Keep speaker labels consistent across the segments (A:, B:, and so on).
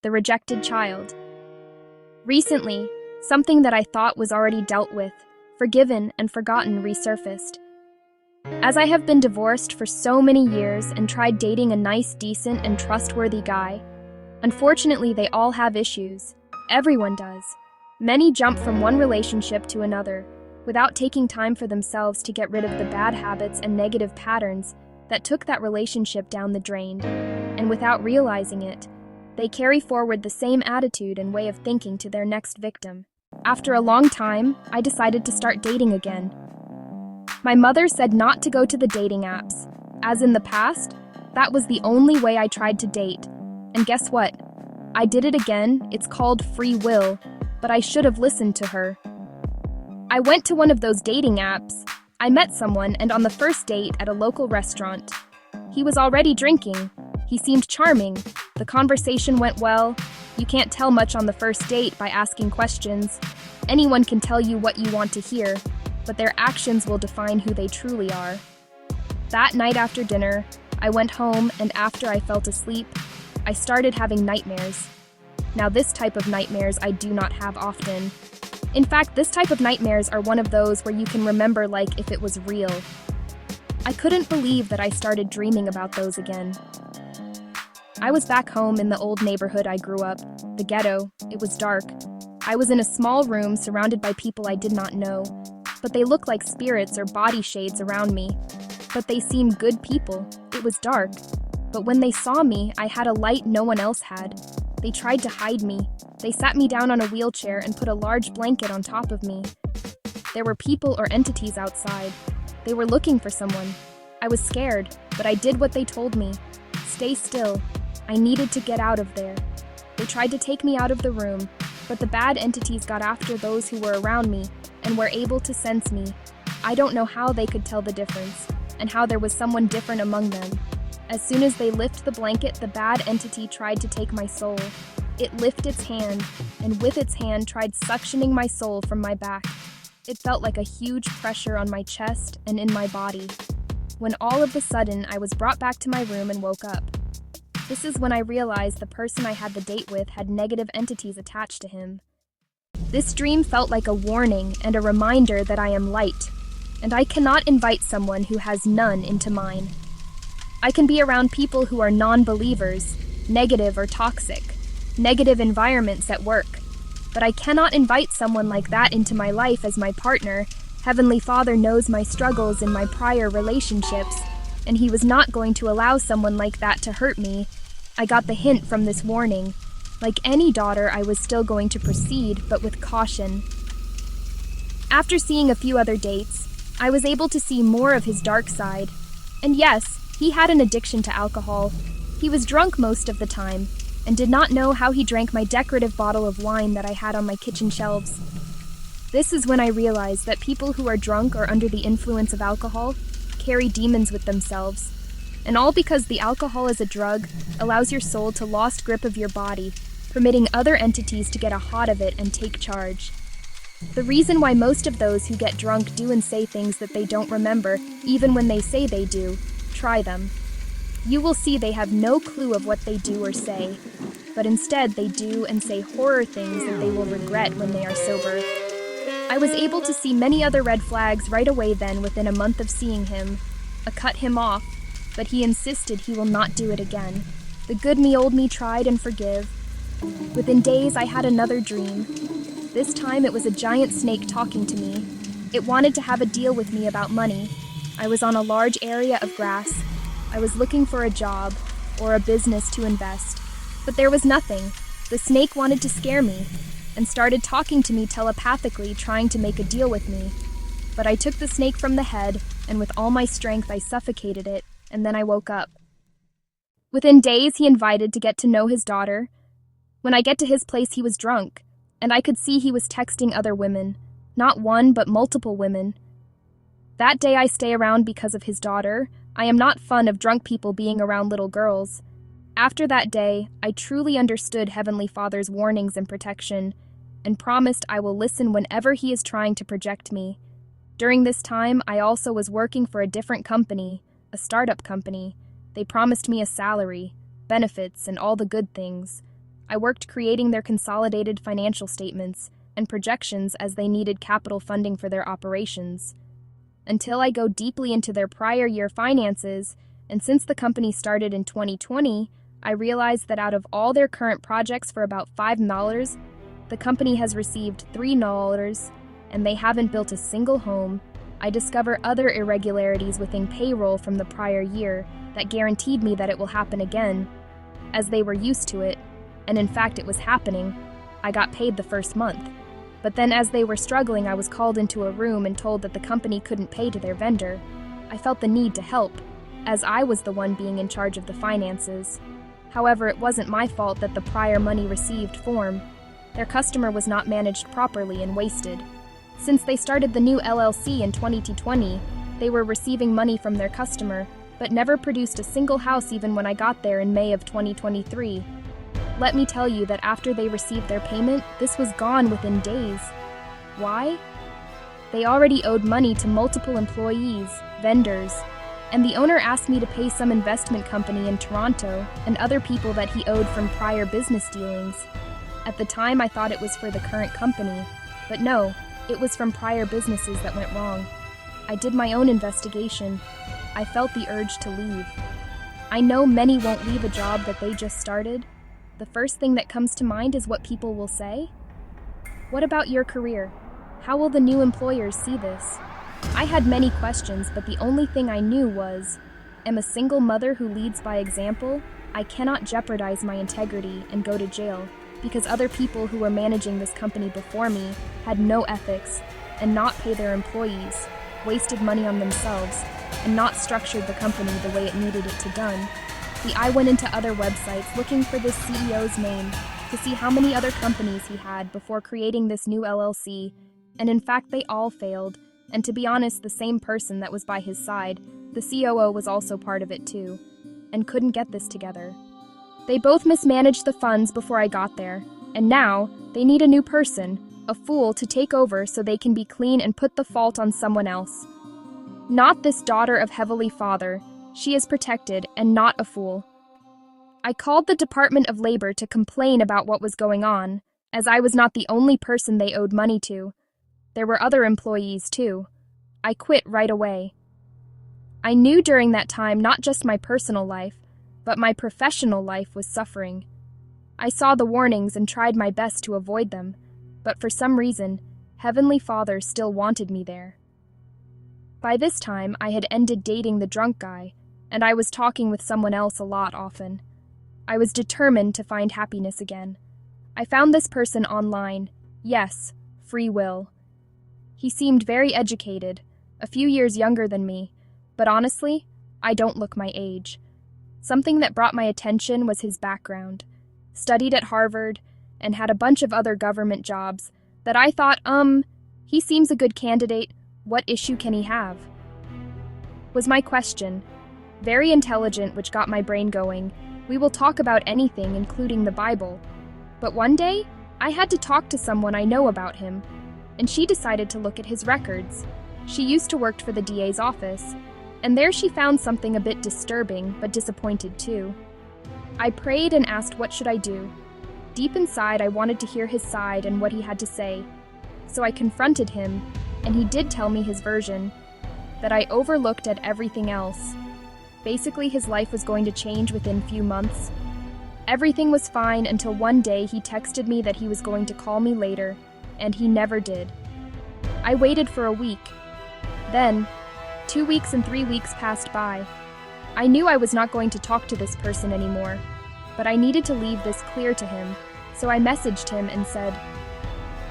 A: the rejected child. Recently, something that I thought was already dealt with, forgiven, and forgotten resurfaced. As I have been divorced for so many years and tried dating a nice, decent, and trustworthy guy, unfortunately they all have issues. Everyone does. Many jump from one relationship to another, without taking time for themselves to get rid of the bad habits and negative patterns that took that relationship down the drain, and without realizing it, they carry forward the same attitude and way of thinking to their next victim. After a long time, I decided to start dating again. My mother said not to go to the dating apps, as in the past, that was the only way I tried to date. And guess what? I did it again. It's called free will, but I should have listened to her. I went to one of those dating apps. I met someone, and on the first date at a local restaurant. He was already drinking. He seemed charming. The conversation went well. You can't tell much on the first date by asking questions. Anyone can tell you what you want to hear, but their actions will define who they truly are. That night after dinner, I went home, and after I fell asleep, I started having nightmares. Now, this type of nightmares I do not have often. In fact, this type of nightmares are one of those where you can remember like if it was real. I couldn't believe that I started dreaming about those again. I was back home in the old neighborhood I grew up, the ghetto. It was dark. I was in a small room surrounded by people I did not know, but they looked like spirits or body shades around me. But they seemed good people. It was dark. But when they saw me, I had a light no one else had. They tried to hide me. They sat me down on a wheelchair and put a large blanket on top of me. There were people or entities outside. They were looking for someone. I was scared, but I did what they told me. Stay still. I needed to get out of there. They tried to take me out of the room, but the bad entities got after those who were around me and were able to sense me. I don't know how they could tell the difference, and how there was someone different among them. As soon as they lifted the blanket, the bad entity tried to take my soul. It lifted its hand, and with its hand tried suctioning my soul from my back. It felt like a huge pressure on my chest and in my body. When all of a sudden I was brought back to my room and woke up. This is when I realized the person I had the date with had negative entities attached to him. This dream felt like a warning and a reminder that I am light, and I cannot invite someone who has none into mine. I can be around people who are non-believers, negative or toxic, negative environments at work, but I cannot invite someone like that into my life as my partner. Heavenly Father knows my struggles in my prior relationships, and He was not going to allow someone like that to hurt me. I got the hint from this warning. Like any daughter, I was still going to proceed, but with caution. After seeing a few other dates, I was able to see more of his dark side. And yes, he had an addiction to alcohol. He was drunk most of the time, and did not know how he drank my decorative bottle of wine that I had on my kitchen shelves. This is when I realized that people who are drunk or under the influence of alcohol carry demons with themselves, and all because the alcohol as a drug allows your soul to lost grip of your body, permitting other entities to get a hold of it and take charge. The reason why most of those who get drunk do and say things that they don't remember, even when they say they do, try them. You will see they have no clue of what they do or say, but instead they do and say horror things that they will regret when they are sober. I was able to see many other red flags right away then within a month of seeing him. I cut him off, but he insisted he will not do it again. The good me old me tried and forgive. Within days I had another dream. This time it was a giant snake talking to me. It wanted to have a deal with me about money. I was on a large area of grass. I was looking for a job or a business to invest, but there was nothing. The snake wanted to scare me and started talking to me telepathically, trying to make a deal with me. But I took the snake from the head, and with all my strength I suffocated it, and then I woke up. Within days he invited to get to know his daughter. When I get to his place he was drunk, and I could see he was texting other women, not one but multiple women. That day I stay around because of his daughter. I am not fond of drunk people being around little girls. After that day, I truly understood Heavenly Father's warnings and protection, and promised I will listen whenever he is trying to project me. During this time, I also was working for a different company, a startup company. They promised me a salary, benefits, and all the good things. I worked creating their consolidated financial statements and projections as they needed capital funding for their operations. Until I go deeply into their prior year finances, and since the company started in 2020, I realized that out of all their current projects for about $5, the company has received $3, and they haven't built a single home. I discover other irregularities within payroll from the prior year that guaranteed me that it will happen again, as they were used to it, and in fact it was happening. I got paid the first month. But then as they were struggling, I was called into a room and told that the company couldn't pay to their vendor. I felt the need to help, as I was the one being in charge of the finances. However, it wasn't my fault that the prior money received form. Their customer was not managed properly and wasted. Since they started the new LLC in 2020, they were receiving money from their customer, but never produced a single house even when I got there in May of 2023. Let me tell you that after they received their payment, this was gone within days. Why? They already owed money to multiple employees, vendors, and the owner asked me to pay some investment company in Toronto and other people that he owed from prior business dealings. At the time, I thought it was for the current company, but no, it was from prior businesses that went wrong. I did my own investigation. I felt the urge to leave. I know many won't leave a job that they just started. The first thing that comes to mind is what people will say. What about your career? How will the new employers see this? I had many questions, but the only thing I knew was, am a single mother who leads by example. I cannot jeopardize my integrity and go to jail because other people who were managing this company before me had no ethics and not pay their employees, wasted money on themselves, and not structured the company the way it needed it to done. I went into other websites looking for this CEO's name to see how many other companies he had before creating this new LLC, and in fact they all failed, and to be honest, the same person that was by his side, the COO, was also part of it too, and couldn't get this together. They both mismanaged the funds before I got there, and now they need a new person, a fool, to take over so they can be clean and put the fault on someone else. Not this daughter of Heavenly Father. She is protected and not a fool. I called the Department of Labor to complain about what was going on, as I was not the only person they owed money to. There were other employees too. I quit right away. I knew during that time not just my personal life, but my professional life was suffering. I saw the warnings and tried my best to avoid them, but for some reason, Heavenly Father still wanted me there. By this time, I had ended dating the drunk guy, and I was talking with someone else a lot often. I was determined to find happiness again. I found this person online. Yes, free will. He seemed very educated, a few years younger than me, but honestly, I don't look my age. Something that brought my attention was his background. Studied at Harvard and had a bunch of other government jobs that I thought, he seems a good candidate. What issue can he have? Was my question. Very intelligent, which got my brain going. We will talk about anything, including the Bible. But one day, I had to talk to someone I know about him, and she decided to look at his records. She used to work for the DA's office, and there she found something a bit disturbing, but disappointed too. I prayed and asked what should I do. Deep inside, I wanted to hear his side and what he had to say. So I confronted him, and he did tell me his version, that I overlooked at everything else. Basically, his life was going to change within few months. Everything was fine until one day he texted me that he was going to call me later, and he never did. I waited for a week. Then, 2 weeks and 3 weeks passed by. I knew I was not going to talk to this person anymore, but I needed to leave this clear to him, so I messaged him and said,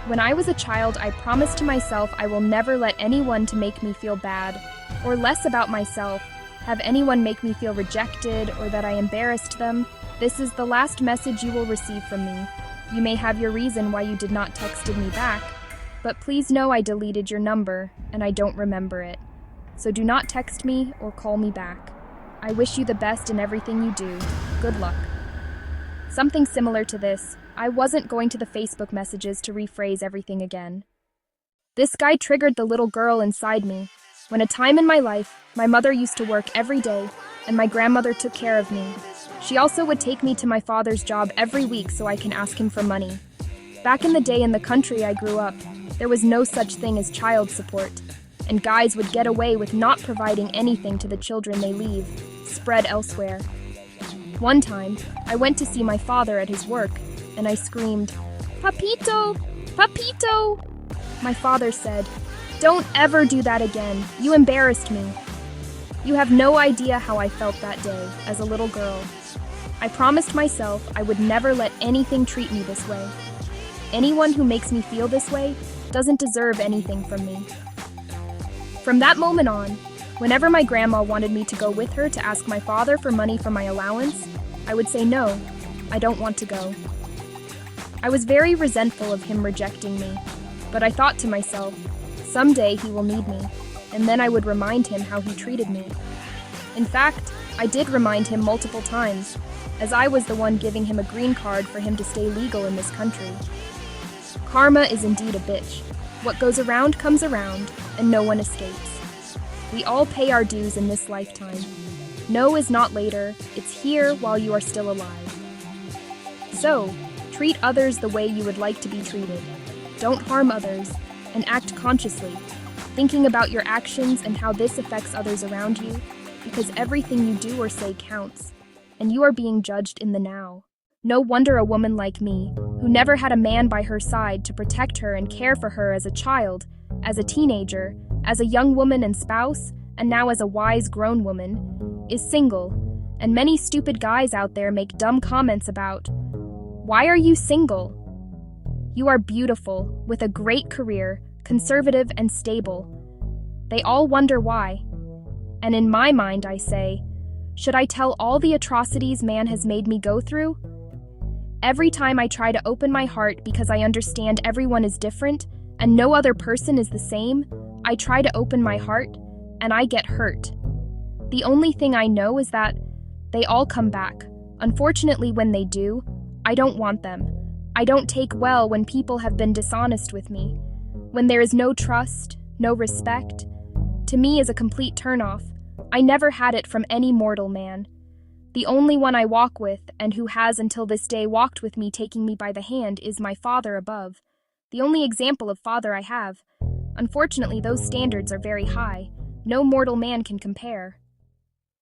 A: "When I was a child, I promised to myself I will never let anyone to make me feel bad, or less about myself, have anyone make me feel rejected or that I embarrassed them. This is the last message you will receive from me. You may have your reason why you did not texted me back, but please know I deleted your number and I don't remember it. So do not text me or call me back. I wish you the best in everything you do. Good luck." Something similar to this. I wasn't going to the Facebook messages to rephrase everything again. This guy triggered the little girl inside me. When a time in my life, my mother used to work every day, and my grandmother took care of me. She also would take me to my father's job every week so I can ask him for money. Back in the day in the country I grew up, there was no such thing as child support, and guys would get away with not providing anything to the children they leave, spread elsewhere. One time, I went to see my father at his work, and I screamed, "Papito! Papito!" My father said, "Don't ever do that again. You embarrassed me." You have no idea how I felt that day, as a little girl. I promised myself I would never let anything treat me this way. Anyone who makes me feel this way doesn't deserve anything from me. From that moment on, whenever my grandma wanted me to go with her to ask my father for money for my allowance, I would say no, I don't want to go. I was very resentful of him rejecting me, but I thought to myself, someday he will need me, and then I would remind him how he treated me. In fact, I did remind him multiple times, as I was the one giving him a green card for him to stay legal in this country. Karma is indeed a bitch. What goes around comes around, and no one escapes. We all pay our dues in this lifetime. No is not later, it's here while you are still alive. So, treat others the way you would like to be treated. Don't harm others, and act consciously, thinking about your actions and how this affects others around you, because everything you do or say counts, and you are being judged in the now. No wonder a woman like me, who never had a man by her side to protect her and care for her as a child, as a teenager, as a young woman and spouse, and now as a wise grown woman, is single, and many stupid guys out there make dumb comments about, "Why are you single?" You are beautiful, with a great career, conservative and stable. They all wonder why. And in my mind I say, should I tell all the atrocities man has made me go through? Every time I try to open my heart because I understand everyone is different and no other person is the same, I try to open my heart and I get hurt. The only thing I know is that they all come back. Unfortunately, when they do, I don't want them. I don't take well when people have been dishonest with me. When there is no trust, no respect, to me is a complete turnoff. I never had it from any mortal man. The only one I walk with, and who has until this day walked with me taking me by the hand, is my father above. The only example of father I have. Unfortunately, those standards are very high. No mortal man can compare.